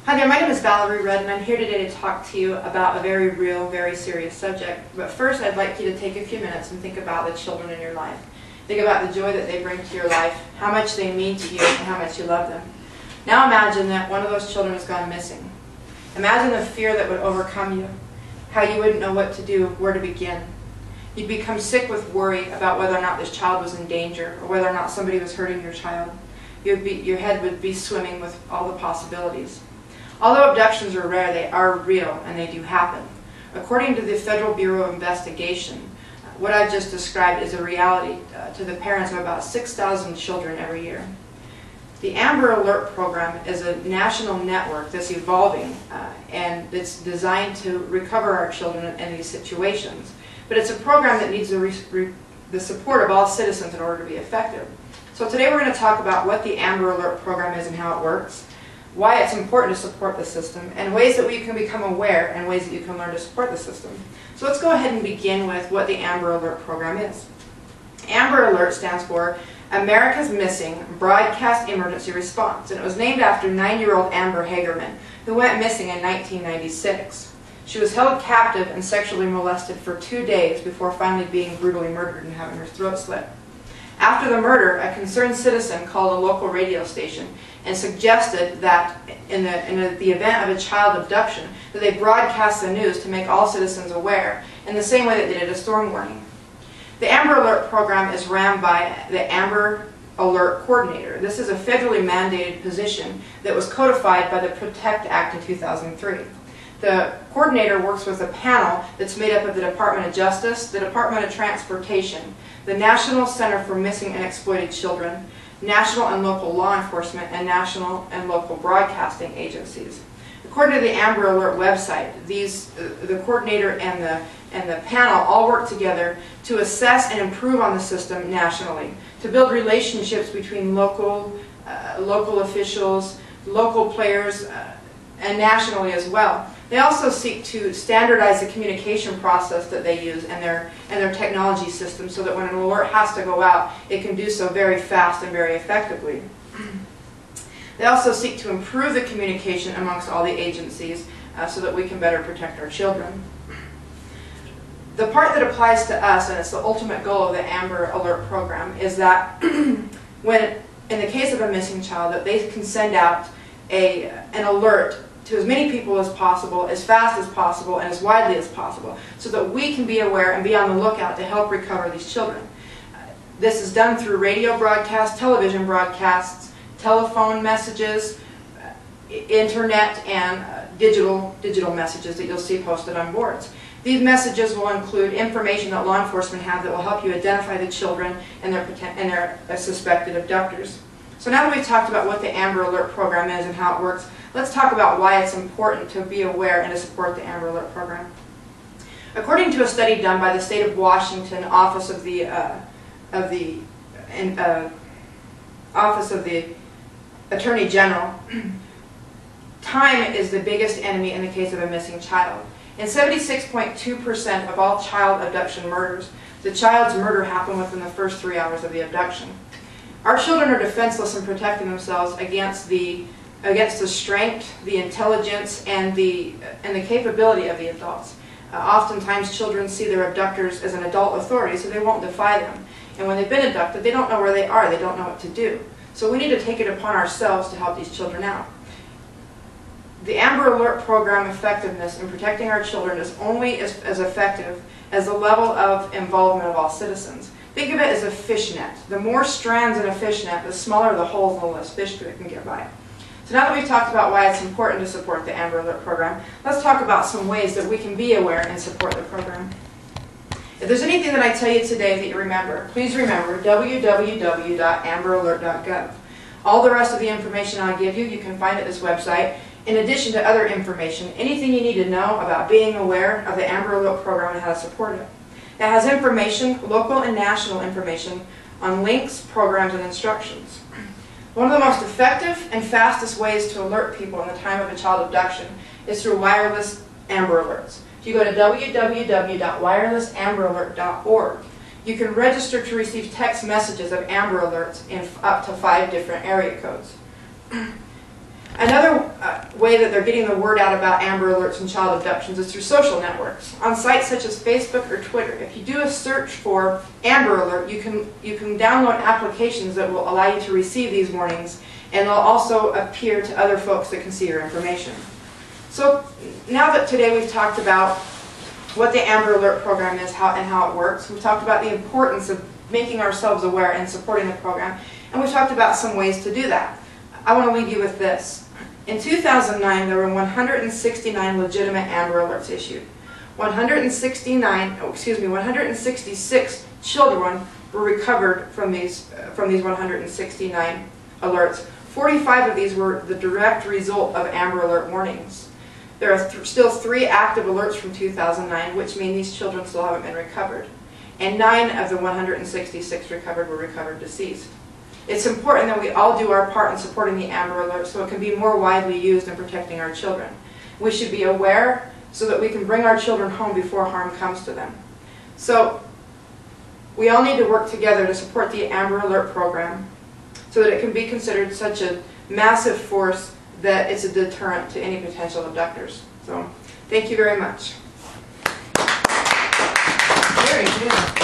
Hi there, my name is Valerie Rudd, and I'm here today to talk to you about a very real, very serious subject. But first, I'd like you to take a few minutes and think about the children in your life. Think about the joy that they bring to your life, how much they mean to you, and how much you love them. Now imagine that one of those children has gone missing. Imagine the fear that would overcome you, how you wouldn't know what to do, where to begin. You'd become sick with worry about whether or not this child was in danger, or whether or not somebody was hurting your child. Your head would be swimming with all the possibilities. Although abductions are rare, they are real and they do happen. According to the Federal Bureau of Investigation, what I've just described is a reality to the parents of about 6,000 children every year. The Amber Alert program is a national network that's evolving and it's designed to recover our children in these situations. But it's a program that needs the support of all citizens in order to be effective. So today we're going to talk about what the Amber Alert program is and how it works, why it's important to support the system, and ways that we can become aware and ways that you can learn to support the system. So let's go ahead and begin with what the Amber Alert program is. Amber Alert stands for America's Missing Broadcast Emergency Response, and it was named after 9-year-old Amber Hagerman, who went missing in 1996. She was held captive and sexually molested for 2 days before finally being brutally murdered and having her throat slit. After the murder, a concerned citizen called a local radio station and suggested that in the event of a child abduction, that they broadcast the news to make all citizens aware, in the same way that they did a storm warning. The Amber Alert program is ran by the Amber Alert Coordinator. This is a federally mandated position that was codified by the PROTECT Act in 2003. The coordinator works with a panel that's made up of the Department of Justice, the Department of Transportation, the National Center for Missing and Exploited Children, national and local law enforcement, and national and local broadcasting agencies. According to the Amber Alert website, the coordinator and the panel all work together to assess and improve on the system nationally, to build relationships between local officials, local players, and nationally as well. They also seek to standardize the communication process that they use and their technology system so that when an alert has to go out, it can do so very fast and very effectively. They also seek to improve the communication amongst all the agencies so that we can better protect our children. The part that applies to us, and it's the ultimate goal of the Amber Alert program, is that when, in the case of a missing child, that they can send out an alert to as many people as possible, as fast as possible, and as widely as possible, so that we can be aware and be on the lookout to help recover these children. This is done through radio broadcasts, television broadcasts, telephone messages, internet, and digital messages that you'll see posted on boards. These messages will include information that law enforcement have that will help you identify the children and their suspected abductors. So now that we've talked about what the Amber Alert program is and how it works, let's talk about why it's important to be aware and to support the Amber Alert program. According to a study done by the State of Washington Office of the Attorney General, time is the biggest enemy in the case of a missing child. In 76.2% of all child abduction murders, the child's murder happened within the first 3 hours of the abduction. Our children are defenseless in protecting themselves against the strength, the intelligence, and the capability of the adults. Oftentimes children see their abductors as an adult authority, so they won't defy them. And when they've been abducted, they don't know where they are, they don't know what to do. So we need to take it upon ourselves to help these children out. The Amber Alert program effectiveness in protecting our children is only as effective as the level of involvement of all citizens. Think of it as a fish net. The more strands in a fish net, the smaller the holes and the less fish that can get by. So now that we've talked about why it's important to support the Amber Alert program, let's talk about some ways that we can be aware and support the program. If there's anything that I tell you today that you remember, please remember www.amberalert.gov. All the rest of the information I'll give you, you can find at this website, in addition to other information, anything you need to know about being aware of the Amber Alert program and how to support it. It has information, local and national information, on links, programs, and instructions. One of the most effective and fastest ways to alert people in the time of a child abduction is through wireless Amber Alerts. If you go to www.wirelessamberalert.org, you can register to receive text messages of Amber Alerts in up to 5 different area codes. Another way that they're getting the word out about Amber Alerts and child abductions is through social networks. On sites such as Facebook or Twitter, if you do a search for Amber Alert, you can download applications that will allow you to receive these warnings, and they'll also appear to other folks that can see your information. So now that today we've talked about what the Amber Alert program is and how it works, we've talked about the importance of making ourselves aware and supporting the program, and we've talked about some ways to do that. I want to leave you with this. In 2009, there were 169 legitimate Amber Alerts issued. 166 children were recovered from these 169 alerts. 45 of these were the direct result of Amber Alert warnings. There are still 3 active alerts from 2009, which mean these children still haven't been recovered. And 9 of the 166 recovered were recovered deceased. It's important that we all do our part in supporting the Amber Alert so it can be more widely used in protecting our children. We should be aware so that we can bring our children home before harm comes to them. So we all need to work together to support the Amber Alert program so that it can be considered such a massive force that it's a deterrent to any potential abductors. So thank you very much. Very good.